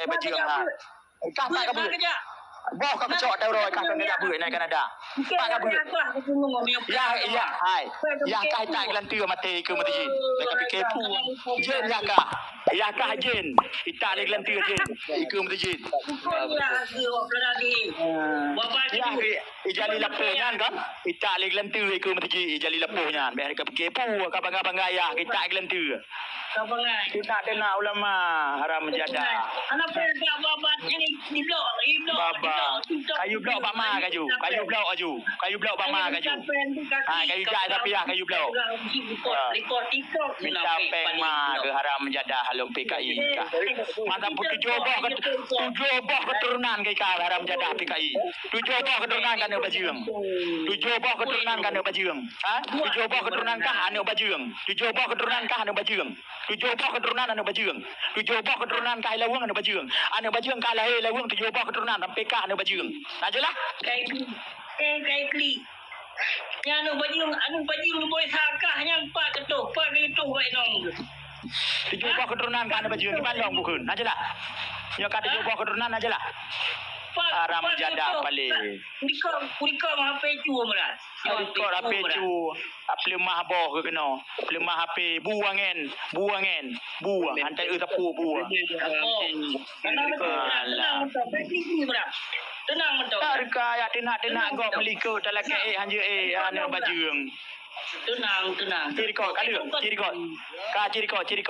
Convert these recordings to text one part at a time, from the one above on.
baju yang hak. Kah tak kabur. Boh kau kecok dah roy kah kena kabur naik Kanada. Tak kabur. Ya, hai. Ya kah tak gelantir mati ke mati jin. Mereka fikir pu. Jin ya kah. Ya kah jin. Kita ada gelantir jin. Iku mati jin. Ya ijali lapuhnya kan. Kita ada gelantir iku mati jin. Ijali lapuhnya. Mereka fikir pu ka bangga ayah kita gelantir. Kita ada ulama haram menjadah. Anak pergi babat ini di blok, kayu blok bama kayu blok kayu blok bama kayu kayu jai tapi kayu blok minta pema ke haram menjadah halung PKI mata tujuh boh keturunan ke haram menjadah PKI tujuh boh keturunan kan bajung tujuh boh keturunan kan bajung tujuh boh keturunan kah anu bajung tujuh boh keturunan kah anu bajung tujuh boh keturunan anu bajung tujuh boh keturunan kah lawang anu bajung kah lahir lawang tujuh boh keturunan sampai kah anu bajung ajalah kai kli yang anu bajung boleh hakah yang pak ketuh baik nong tujuh boh keturunan kah anu bajung di mana bukan ajalah yo kata tujuh boh keturunan ajalah haram menjadah paling Kurika HP cu meras. Kurika HP cu. Apli mah boh ke kena. Apli mah HP buangen. Hantai tepu buang. Tenang betul. Tarka ya tenak gop meliko dalam ke hanje anu bajung. Tenang. Ciri kod. Ciri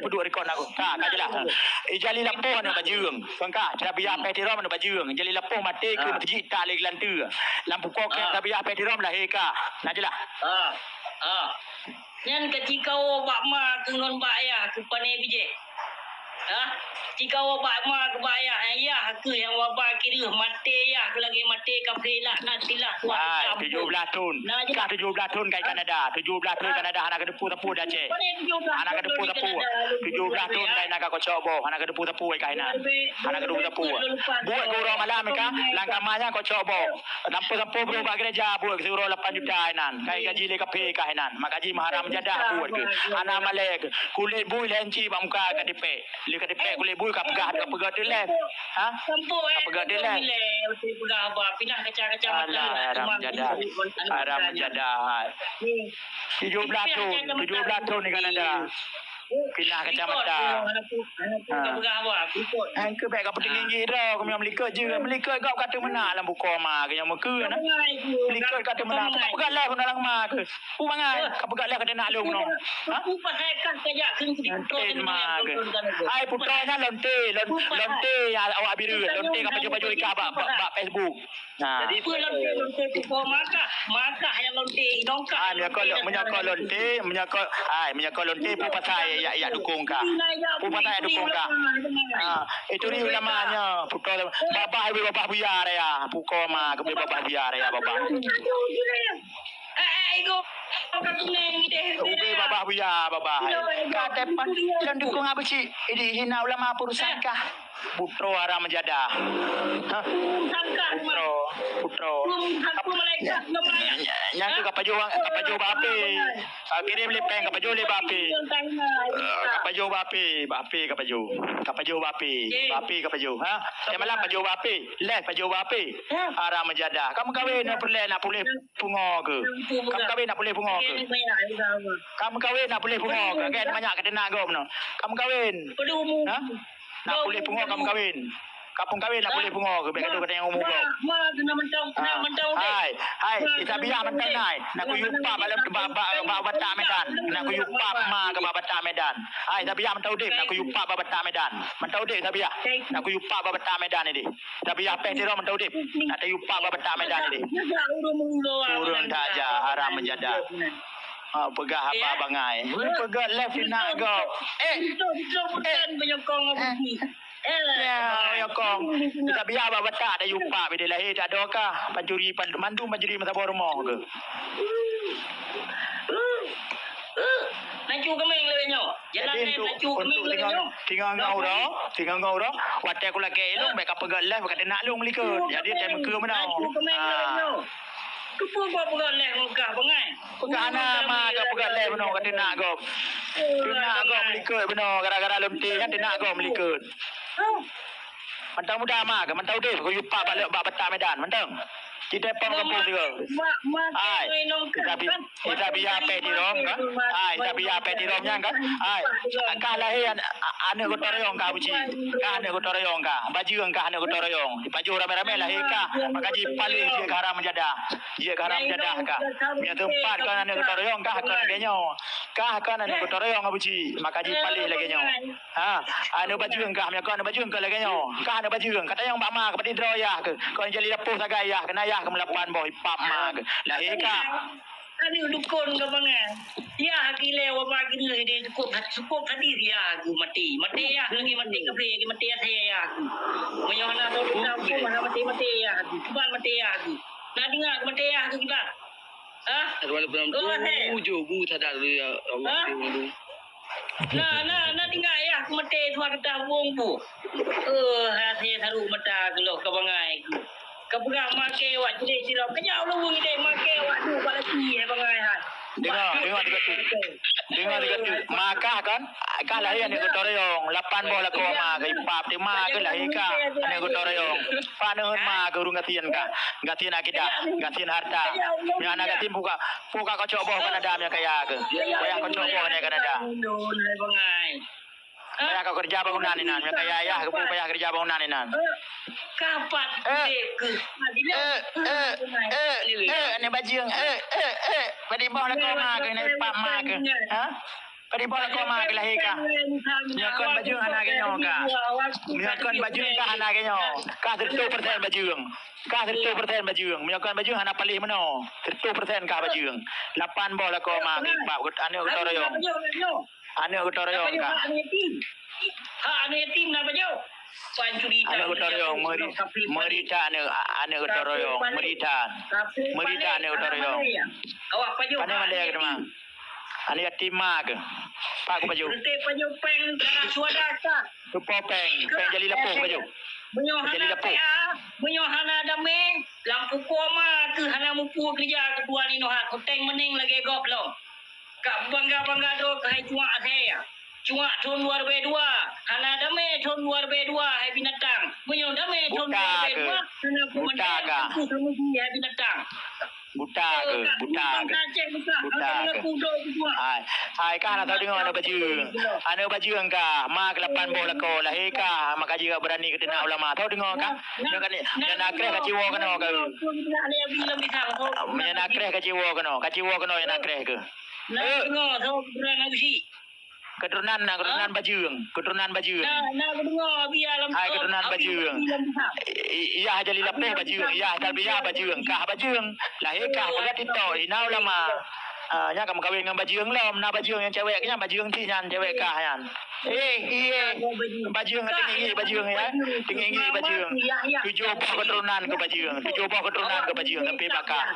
dua rekod aku. Kajelah. Ijali lapoh anu bajung. Sangka cara biar petirom anu bajung. Ijali lapoh mati ke masjid tak lagi lantu. Lampu kokek tapi biar petirom lah heka. Najelah. Nyan kecikau bak ma tungon bak ayah ke pane bije. Jika wabak ma ke bayar ayah ke yang wabak kira mati ya ke lagi mati kaprilah nantilah 17 tahun. Kah 17 tahun kai Kanada. 17 tahun Kanada anak depu-tepu dah cek. Anak depu-tepu. 17 tahun kai nak kau coba. Anak depu-tepu kai nan. Anak depu-tepu. Buat guru malam ka langkah maya kau coba. Lampu-lampu berubah gereja buat suruh 8 juta nan. Kai gaji le kape kai nan. Mak gaji maharam jadah buat ke. Anak malek kulit bui lenci bang muka ka dipe. Lika dipe kulit bui ka pegah tu leh. Sampuk pegah tu leh. Pegah apa pindah kacang-kacang haram menjadah. 17 tahun di Kanada. Pindah kacamata. Ke baik kau penting gigi dah. Kau Melika je. Melika kau kata mana dalam buku ma ke yang muka na. Melika kata mana. Kau pegang lah dalam ma ke. Kau bangai. Kau pegang lah kata nak long no. Aku pasal kan kerja lonte ma ke. Ai putranya lonte awak biru. Lonte kau baju ika bak Facebook. Jadi lonte tu maka yang lonte dongkak. Menyakol lonte pu pasal ya dukung ka. Pu pasal dukung ka. Itu ni namanya putra babah biar ya. Puko ma ke babah biar ya babah. Ego Ube babah biar babah. Kata pan dan dukung apa sih? Ini hina ulama perusahaan kah? Putro haram menjadah. Putro. Yang tu kapaju bape. Kirim lepeng kapaju le bape. Kapaju kapaju. Saya malam kapaju bape. Les kapaju bape. Haram menjadah. Kamu kahwin nak boleh pungo ke? Kamu kahwin nak boleh pungo ke? Kamu kahwin nak boleh pungo ke? Kan banyak kata nak gom no. Kamu kahwin. Nak boleh pungo kamu kahwin. Kapung kahwin nak boleh pungo ke? Baik kata yang umum kau. Hai. Kita biar mentang nai. Nak ku yupa balam bata Medan. Nak ku yupa ma ke bata Medan. Hai, tapi biar mentau dek nak ku yupa bata Medan. Mentau dek tapi biar. Nak ku yupa bata Medan ni. Tapi biar peh dia mentau dek. Nak tu yupa bata Medan ni. Urun tak aja haram menjadah. Pegah apa bangai. Pegah left nak go. Bukan penyokong apa ni. Yokong. Kita biar babat ada yupa bila lahir tak ada kah? Panjuri mandu majuri masa rumah ke. Nacu kemeng lewenya. Jalan nacu kemeng lewenya. Tinggal ngau dah. Watai aku lagi elok baik apa gelah kata nak long likut. Jadi time ke mana? Nacu kemeng lewenya. Kepo buat pegang leh muka bangai. Pegang anak mak ke pegang leh benar kata nak gom. Nak gom likut benar gara-gara lonte kan dia nak gom likut. Mentang muda mak ke mentang udah kau yupa balik bak betah medan mentang. Kita pun kampung dia. Ai. Kita biar pe di rom kan. Ai, kita biar pe di rom yang kan. Ai. Kah lahir ane ko torayong ka buci. Kah ane ko torayong ka. Baju kah ane ko torayong. Baju rame-rame lahir ka. Maka ji paling dia ke haram menjadah. Dia ke haram menjadah ka. Punya tempat kan ane ko torayong kah kan genyo. Kah kan ane ko torayong buci. Maka ji paling lagi nyo. Ha, ane baju kah punya kan baju kah lagi nyo. Kah ane baju kata yang bak mak kepada droyah ke. Kau jadi lepuh sagayah ke nayah ke melapan boy pap mak. Lahir ka. Ani dukun ke bangan. Ya hakile wa pagi ni dia cukup hadir ya aku mati. Mati ya lagi mati ke pre ke mati ya aku. Menyona tu aku mana mati ya aku. Cuban mati ya aku. Nak dengar mati ya aku kita. Ha? Walaupun bu sadar dia Allah dulu. Nah dengar ya aku mati tuan kita wong bu. Hati haru mata gelo ke bangai. Kepegang make awak jadi silap. Kejap lu wong ide make awak tu pada ti bangai hai. Dengar tiga tu. Maka kan lahir ni kotorayong. 8 bola ko ma ke pap di ma ke lahir ka. Ane kotorayong. Paneun ma ke urung gatian ka. Gatian akidah, gatian harta. Mi anak gatin buka ko coba Kanada mi kaya ke. Kaya ko coba ni Kanada. Bangai. Kaya ko kerja bangunan ni nan. Mi kaya ya ke payah kerja bangunan ni nan. Kapan ke? Ni baju pada bola ko ma ke ni pap ma ke. Ha? Pada bola ko ma ke lahir ka. Ni kon baju anak ke nyo ka. Ni kon baju ka anak ke nyo. Ka 100% baju. Ka 100% baju. Mi kon baju anak palih meno. 100% ka baju. 8 bola ko ma ke pap ane ko torayong. Ane ko torayong ka. Ha ane tim na baju. Pancuri ane ko torayong merita ane ko torayong merita ane ko torayong. Awak baju. Ane malaya ke mang. Ane yatim mak. Pak ko baju. Rete baju peng tanah suada ka. Tu peng jadi lepuh baju. Jadi lepuh. Menyo hana dame lampu koma tu hana mupu kerja ketua ni noh koteng mening lagi goblok. Kak bangga do kai cuma saya. Cuma tahun 2002. Hana dame tahun 2002 hai binatang. Menyo dame tahun 2002 hana komandan aku sama dia binatang. Buta ke. Hai ka nak tahu dengar ada baju. Ada baju engka. Mak 8 bola ko lahir ka. Maka jika berani ke dina ulama. Tahu dengar ka? Dengar ni. Dan akreh ka jiwa kena ka. Menyan akreh ka jiwa kena. Ka jiwa kena yang akreh ke. Nak dengar tahu berang abisi. Keturunan baju. Nak dengar biar lam. Hai keturunan baju. Iya jadi lepuh baju. Iya talbiyah baju. Kah baju. Lahir kah pagat itu. Ina ulama. Nya kamu kahwin dengan baju lom. Na baju yang cewek nya baju ti nyan cewek kah yan. Baju tinggi baju ya. Tinggi baju. 7 buah keturunan ke baju. 7 buah keturunan ke baju tapi bakar.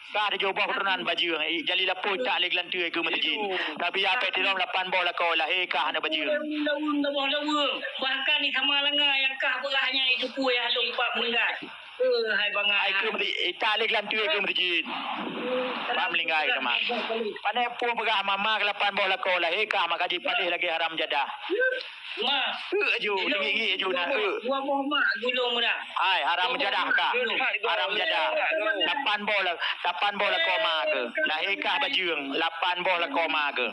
Kah ada jubah keturunan baju. Jali lapu tak lagi lantai ke masjid. Tapi apa tiram 8 bola kau lahir kah ada baju. Bahkan ni sama lenga yang kah berahnya itu pun yang halung pak meninggal. Hai bangai. Ai ke tak lagi lantai ke masjid. Pam linggai ke mak. Pandai pun berah mama 8 bola kau lahir kah maka dipalih lagi haram jadah. Ma. Aju tinggi aju na. Gua mau mak gulung dah. Ai haram jadah kah. Haram jadah. 8 bola koma ke. Lahir kah bajung 8 bola koma ke.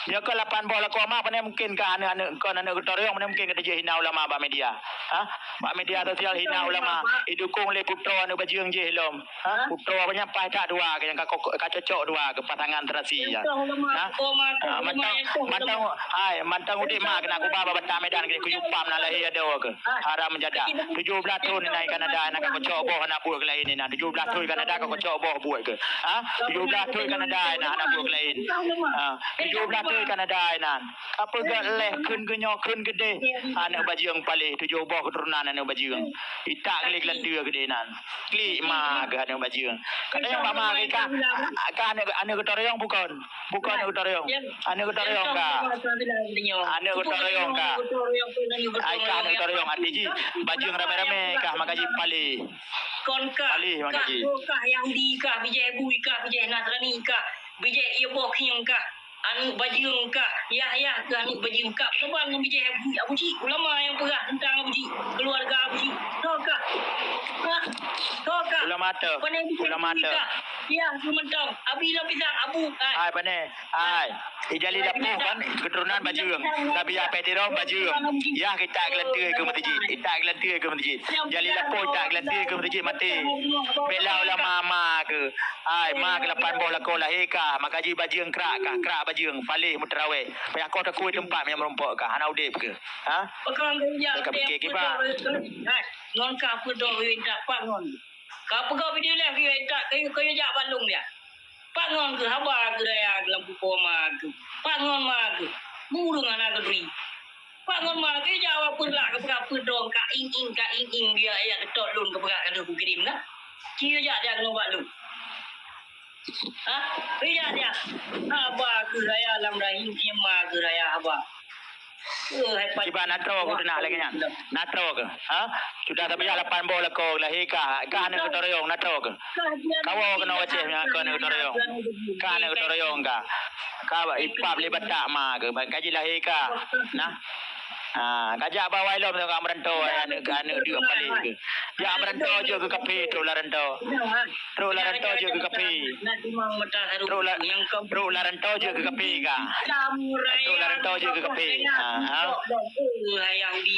Ya ke 8 bola koma pandai mungkin kah anak kon anak ketoriong pandai mungkin kerja hina ulama ba media. Ha? Ba media sosial hina ulama. Idukung le putra anak bajung je helom. Ha? Putra banyak pai tak dua ke yang ka cocok dua ke pasangan terasi ya. Ha? Mantang udik mak kena aku baba betah medan ke kuyupam na lahir ada ke. Haram jadah. 17 tahun naik Kanada nak aku coba anak buah lain ni 17 tahun Kanada aku coba buat ke. Ha? 17 tahun Kanada anak buah lain. Ha? 17 tahun Kanada nan. Apa gak leh kun genyo kun gede. Anak bajung palih 7 buah keturunan anak bajung. Itak klik lantu gede nan. Klik mag anak bajung. Katanya Pak Mak ka anak ketoriong bukan. Bukan anak ketoriong. Anak ketoriong ka. Anak ketoriong ka. Ai ka anak ketoriong arti bajung rame-rame kah makaji palih. Kon kah yang di kah bijak bui kah bijak nasrani kah bijak ia boking kah anu bajung kah ya kah anu bajung kah sebab bijak abu ji ulama yang perah tentang abu ji keluarga abu ji mata. Pula mata. Ya, sementara. Abi lah pisang abu. Ai pane. Ai. Ijali lapuh kan keturunan Bajireng. Tapi apa tirom Bajireng. Ya kita gelantir ke masjid. Kita gelantir ke masjid. Jali lapuh tak gelantir ke masjid mati. Belau lah mama ke. Ai ma ke lapan bola ko lahir ka. Makaji Bajireng krak Bajireng palih muterawe. Payah kau tak kuih tempat yang merompok ka. Hana udip ke. Ha? Pegang dia. Dekat fikir kibar. Non ka apa dah winda pangon. Ka pegang video lah kita kayu jak balung dia. Pangon ke haba ke daya lampu koma ke. Pangon ma ke. Burung anak kedri. Pangon ma ke jawab pun lah ke berapa dong ka ing dia ayat ketok lun ke berak kada ku kirim lah. Kira jak dia kena balung. Ha? Bija dia. Haba ke daya lam rahim ma ke daya haba. Ciba natro aku nak lagi nya. Natro ke? Ha? Sudah tapi lapan bola ko lahir ka. Ka ne ketorong natro ke? Kawo kena waceh nya ka ne ketorong. Ka ne ketorong ka. Ka ipap libat tak ma ke. Kaji lahir ka. Nah. Kajak bawai lom tengok merantau anak dia paling ke. Ya merantau je ke kafe terus larantau. Terus larantau je ke kafe. Terus larantau je ke kafe ka. Terus larantau je ke kafe.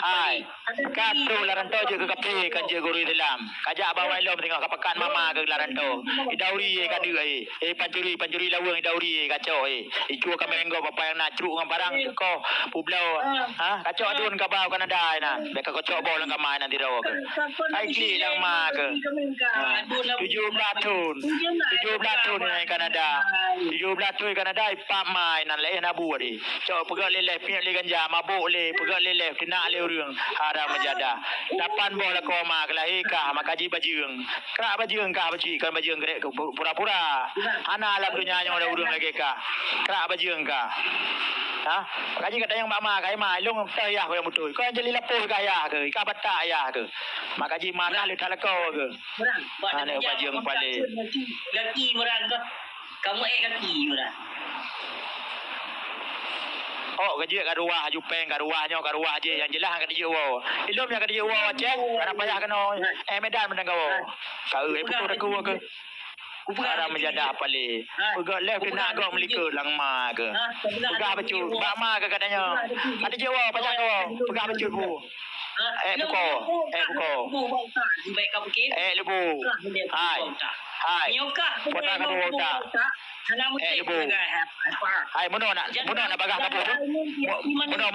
Hai. Ka terus larantau je ke kafe kan je guru Islam. Kajak bawai lom tengok kapakan mama ke larantau. Idauri ka dia pancuri lawang idauri kacau Icu ka menggo apa yang nak curuk dengan barang ko publau. Ha? Kacau adun ka bau Kanada na. Beka ko coba lang kamay na diraw ke. Ay kli lang ma ke. 17 tahun. 17 tahun ni Kanada. 17 tahun Kanada ipap mai nan le na bu di. Cok pegat leleh piak le ganja mabuk le pegat leleh kena le urang haram menjada. Lapan bola ko ma ke lahir ka makaji Bajireng. Krak Bajireng ka baci kan Bajireng gerek pura-pura. Ana la dunia nya ada urang lagi ka. Krak Bajireng ka. Ha? Kaji kata yang mak kai mai long tayah ko yang betul. Kau jadi lapoh ke ayah ke? Ika batak ayah ke? Mak kaji mana le tak lekau ke? Ana Bajireng paling. Gaki merang ke. Kamu kaki merang. Oh, kerja kat ruah jupeng kat ruahnya kat ruah je yang jelas kat dia wow. Ilom yang kat dia wow cek. Kana payah kena Medan menang kau. Kau betul dak kau ke? Ara menjadah paling. Pegat left nak gak melika langma ke. Pegat becut. Bak ma ke katanya. Ada je wow payah kau. Pegat becut bu. Buko. Lebu. Hai. Potong kabu tak. Lebu. Hai mono nak bagah kabu. Mono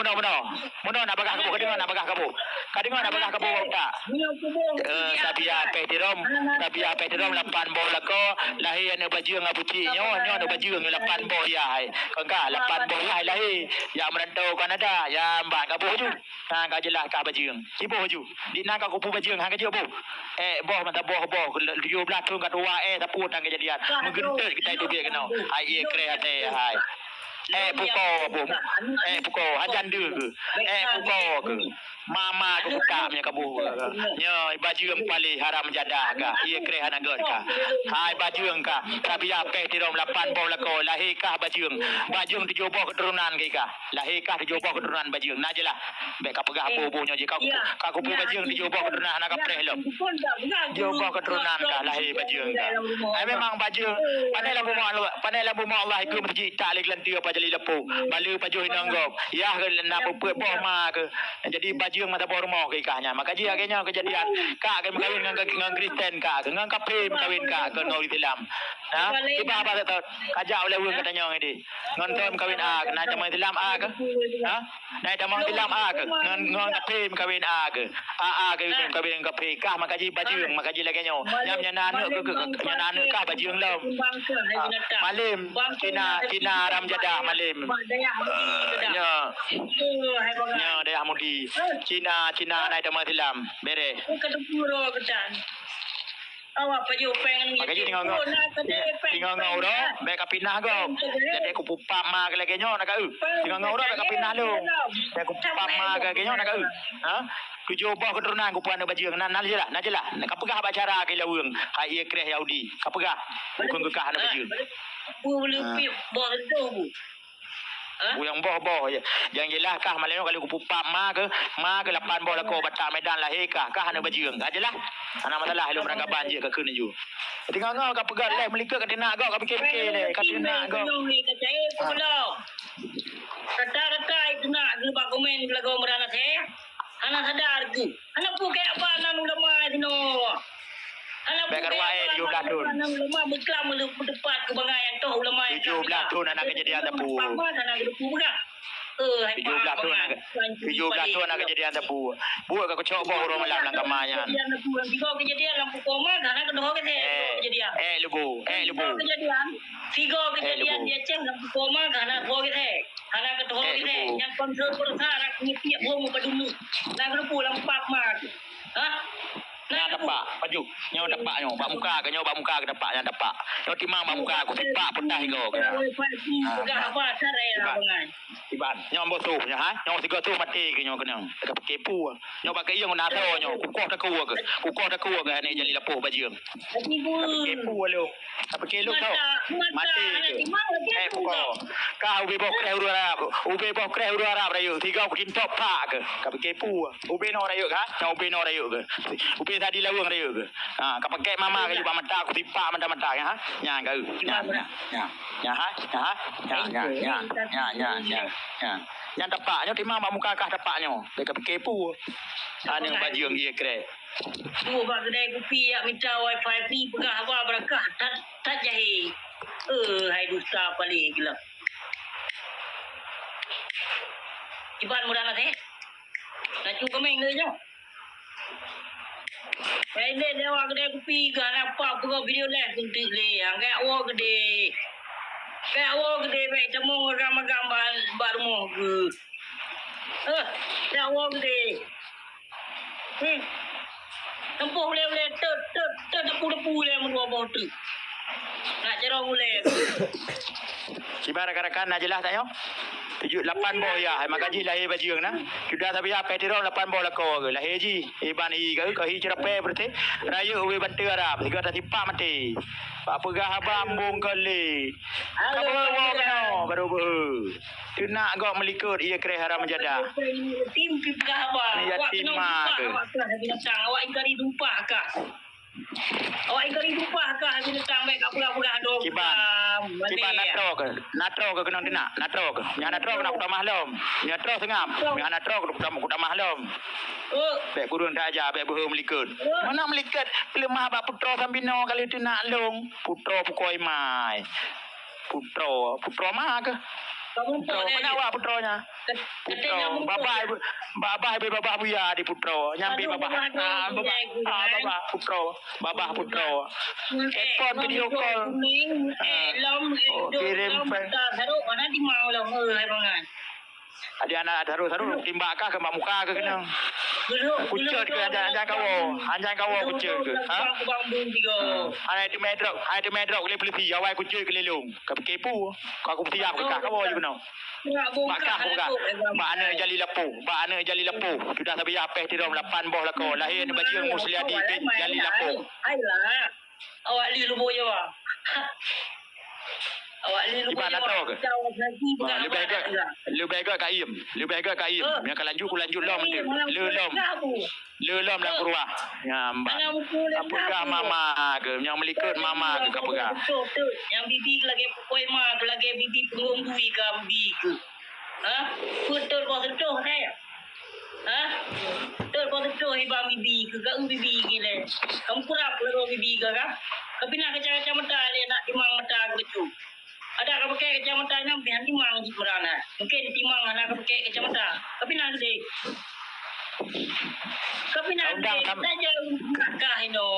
nak bagah kabu. Kadang nak bagah kabu. Kadang nak bagah kabu tak. Tapi apa tirom lapan bola ko lahir anak Bajireng abuci nyo anak Bajireng 8 bola ya hai. Kangka 8 bola lahir yang merantau Kanada yang mbak kabu ju. Hang ka jelas ka Bajireng. Cibo ju. Di nak ka kupu Bajireng hang ka je bu. Boh mata boh 17 tahun kat dua tapu tang kejadian. Menggentet kita itu dia kena. Ai kre hate hai. Puko hajan dia ke. Puko ke. Mama tu buka punya kabu. Nya Bajireng paling haram jadah ka. Ia kre hana god ka. Hai Bajireng ka. Tapi apa tirom 8 bola ko lahir kah Bajireng. Bajireng 7 boh keturunan ke ka. Lahir kah 7 boh keturunan Bajireng. Nah jelah. Bek ka pegah boh-bohnya je kau. Ka kupu Bajireng 7 boh keturunan hana ka preh lom. 7 boh keturunan ka lahir Bajireng ka. Ai memang Bajireng pandai lampu Allah ikut masjid tak lagi lantia apa jali lepu. Bala pajuh hinanggop. Ya ke nak pepet boh ma ke. Jadi Bajireng mata boh rumah ke ikahnya. Maka dia akhirnya kejadian kak ke berkahwin dengan Kristen kak dengan kafe berkahwin kak ke Nur Islam. Ha? Tiba apa tak kajak oleh urang katanya ngidi. Ngon tem berkahwin a ke naik tamu Islam a ke. Ha? Naik tamu Islam a ke. Ngon kafe berkahwin a ke. A ke berkahwin kafe kah maka ji Bajireng maka ji lagi nyo. Nyam nyana ke nyana kah Bajireng lom. Malim Cina Aram Jadah malim. Nya daya mudi. Cina naik tamu Islam. Bere. Ketepuro kecan. Awak paju pengen makanya tinggal ngau dah baik kapinah kau jadi aku pupa ma ke lagi nyo nak kau tinggal ngau dah baik kapinah lu aku pupa ma ke lagi nyo nak kau ha tujuh boh keturunan ku puan Bajireng nan jelah nak pegah bacara ke lawang hai ia kreh Yahudi kapegah bukan kekah nak Bajireng boleh pi boh tu Bu yang boh je. Yang jelas kah maleno kalau ku pupak ma ke lapan bola ko batak medan lahir kah hana berjeung. Ajalah. Ana masalah lu merangkap banjir ke kena ju. Tengah ngau ka pegat leh melikat ka nak gak ka fikir-fikir le. Ka nak gak. Kata-kata itu nak gerbak komen lagu merana teh. Ana sadar ku. Ana puke apa nan ulama sino. Ana Bekar wae 17 tahun. Ana ulama beklam depan ke bangai toh ulama 17 tahun anak kejadian tepu. Mana nak depu bukan? 17 tahun anak kejadian tepu. Buat ka cok boh orang malam lang kamayan. Kejadian tepu tiga kejadian lampu koma karena kedua kejadian. Lebu. Kejadian. Tiga kejadian dia cek lampu koma karena dua kejadian. Karena kedua kejadian yang kontrol perkara nyepiak bomo padunu. Nak depu lampu mak. Hah? Yang dapat baju, yang dapat nyo, bak muka ke dapat yang dapat. Nyo timang bak muka aku tipak petah go ke. Apa sarai lah bangan. Iban, nyo bosuh nya ha. Nyo tiga tu mati ke nyo kena. Dekat kepu. Nyo bak ieu na tho nyo, kukoh tak kuwa ke. Kukoh tak kuwa ke ni jadi lapuh bajeung. Kepu lu. Apa kelo kau? Mati ke. Kukoh. Kau ubi bok kreh uru Arab rayu. Tiga aku top pak ke. Ka kepu. Ubi no rayu ha. Nyo ubi no rayu ke. Ubi tadi lawang dia ke. Ha, kau pakai mama ke juga mata aku tipak mata ya ha. Nya kau. Nya ha. Yang tapaknya timang mak muka kah tapaknya. Dekat kepu. Ani baju yang dia kre. Tu bak kedai kopi yak minta wifi free pegah apa berakah tak jahi. Hai dusta paling gila. Iban murah teh. Nak cuba main dia je. Ini dia awak kedai kopi kan apa buka video live untuk le. Angkat awak kedai. Kayak awak kedai baik temu gambar baru mau ke. Kayak awak kedai. Tempoh boleh depu le mendua botol. Nak cerong boleh. Cibar rakan-rakan nak jelas tak yo? 7 8 boh ya, mak gaji lahir bajeung na. Sudah tapi apa tiro 8 boh lako ke. Lahir ji, iban hi ke hi cerape berarti. Raya we bantu Arab, tiga tak tipak mati. Pak pegah bambung kali. Kamu bawa kena baru tu nak gak melikut ia kere haram jadah. Tim pegah apa? Ni yatim mak ke. Awak ingkari dumpah kah? Awak ingkari dumpah kah binatang baik apa-apa dok. Ciban natro ke kena nak natro ke. Yang natro kena kuda mahlum. Yang natro sengam. Yang natro kuda mahlum. Baik kurun tak ajar baik berhum melikut. Mana melikut pilih mah bak putra sambino kali tu nak long. Putra pukoi mai. Putra mah ke? Putra mana awak putranya? Babah buya di putra. Nyambi babah putra. Telepon video call. Kirim taruh mana di mau lah bangan. Ada anak taruh timbakah ke mak muka ke kena. Kucur ke anjang kawo kucur ke. Ha? Ada medrok boleh polisi awai kucur ke lelung. Ka kepu. Kau aku siap ke kah kawo je kena. Bakah bukan. Mana jali lapu. Sudah sampai apa tiram 8 boh lako. Lahir ni bajeung Musliadi jali lapu. Ailah. Awak li lubo je wah. Awak li lubo je. Lebih agak kaim. Yang kalau lanjut lom nanti. Le lom lang keluar. Ya mbak. Apa mama ke? Yang melikut mama ke kapega. Yang bibi lagi pokoi mak lagi bibi pengong dui ke bibi ke. Ha? Betul kau sentuh saya. Ha? Betul kau sentuh ibang bibi ke gak bibi gile. Kamu kurap lero bibi ke kan? Tapi nak kacang-kacang mata le nak timang mata gitu. Ada kau pakai kacang mata nyampe timang di berana. Mungkin timang anak kau pakai kacang mata. Tapi nak gede. Tapi nak saja kah ino.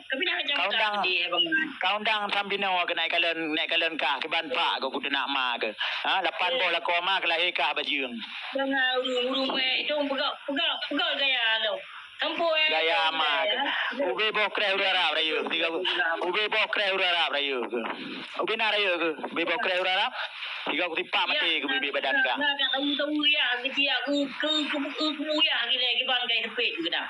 Tapi nak kacang mata gede bang. Kau undang sambino ke naik kalen kah ke ban pak kau kudu nak ma ke. Ha 8 boh la ko ma ke lahir kah bajeung. Jangan urung itu pegang gaya lo. Tempoh gaya ma. Ube boh kreh Arab rayu. Ube boh kreh Arab rayu ke. Ube na rayu ke. Ube boh kreh Arab. Tiga aku tipak mati ke bibi badan kah. Nak tahu ya kecil aku ke ya gila ke bangkai sepit ke dah.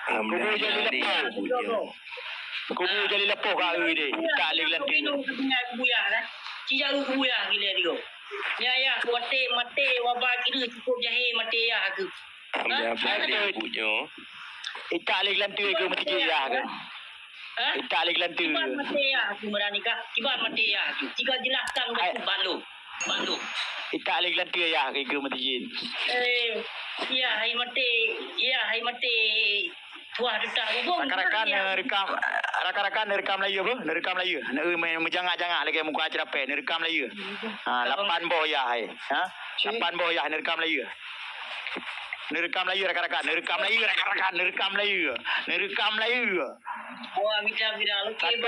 Kubu jadi lepuh kau ini. Tak lagi lantai. Buya lah. Cija buya gila dia. Ya, mate wabak itu cukup jahe mate ya aku. Ambil punya. Itak lagi lantu ke mesti ya ke? Ha? Itak lagi lantu. Kibar mate ya aku merani kah? Kibar mate ya aku. Jika jelaskan aku balu. Itak lagi lantu ya ke mesti. Ya, hai mate. Tuah duta hubung. Rakan-rakan rekam lagi apa? Rekam lagi. Nak menjangak-jangak lagi muka acara pe, rekam lagi. Ha, 8 boya hai. Ha? 8 boya rekam lagi. Nerekam lagi rakan-rakan, nerekam lagi. Wah, bila okey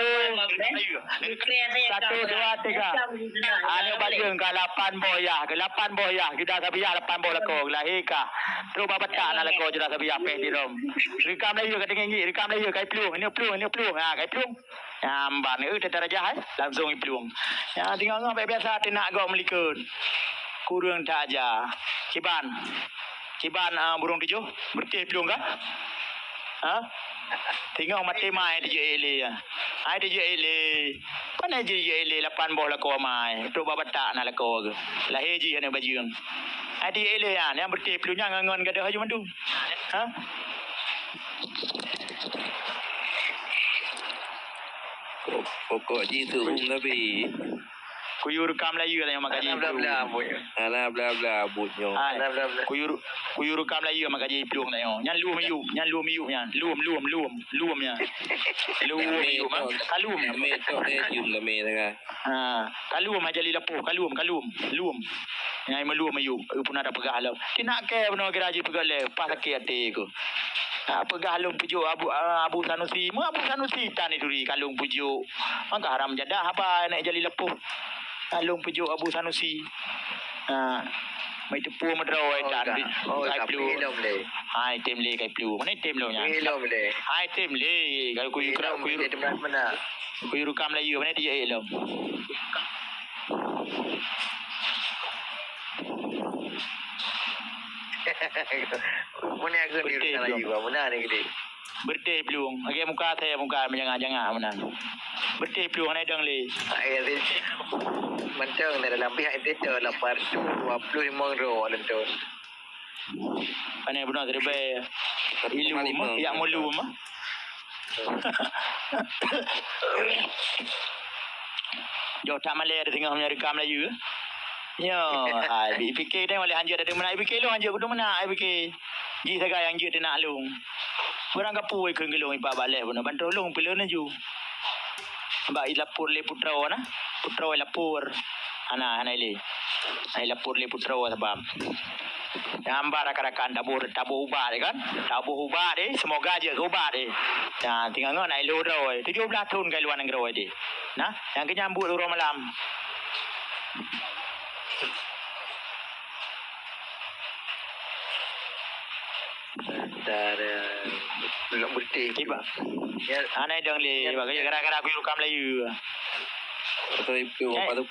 Satu, dua, tiga. Ada baju ke 8 boya, kita sabiah 8 bola ko lahir ka. Terus bapak nak lako kita sabiah pe di rom. Rekam lagi ke tinggi, rekam lagi kai peluang, ini peluang. Ha, kai peluang. Amban tetap raja hai, langsung peluang. Ya tinggal ngau biasa nak go melikun. Kurang tak aja. Ciban burung tujuh bertih peluang kah? Ha? Tengok mati mai dia ele ya. Ai dia ele. Pana je ele 8 bola ko mai. Tu baba tak nak lako ke. Lahir je ana baju. Ai dia ele ya, yang bertih peluang ngangon gadah haju mandu. Ha? Pokok jitu tapi Kuyur rekam Melayu lah yang makan jadi Alah bla butnya. Kuyur rekam Melayu yang makan jadi pelung lah yang. Yang luam miuk yang. Luam ya. Luam miuk mah. Kalum. Ambil tu dia jum lemeh tengah. Ha, kalum aja li lapuh, kalum. Yang meluam miuk pun ada pegah lah. Kena ke benar kira haji pegah le, pas sakit hati ku. Pegah lung pujuk Abu Sanusi. Mu Abu Sanusi tan itu ri kalung pujuk. Mangka haram jadah apa nak jali lapuh. Kalung pujuk Abu Sanusi. Mai tepu madraw ai tan. Kai plu. Hai tem le kai plu. Mana tem lo nya? Hai tem le. Kalau kuyu mana? Kuyu rukam Melayu mana dia lo. Mana aku ni Melayu juga. Mana ni gede? Bertih peluang. Okey muka saya muka jangan mana. Bertih peluang ni dong le. Macam dalam pihak itu 825 euro tu. Pane benar terbaik. Ilmu ya mulu mah. Jo tak malai ada tengah menyerikam Melayu. Ya, ai fikir tengok oleh hanjir ada mana fikir lu hanjir kudu mana ai fikir. Ji saga yang je nak lung. Orang kapu ai kengelung ipa balik pun bantu lung pilih ju. Ba ilapur le putra na. Putra lapur. Ana ile. Ai lapur le putra sebab. Gambar rakan-rakan tabu ubah kan. Tabu ubah semoga aja ubah Ya, tinggal ngau nai lu roi. 17 tahun kai luar negeri dia. Nah, yang kenyambut orang malam. Belum bertih. Tiba. Ya, anai dong le. Bagi gara-gara aku rekam Melayu. Betul itu. Betul.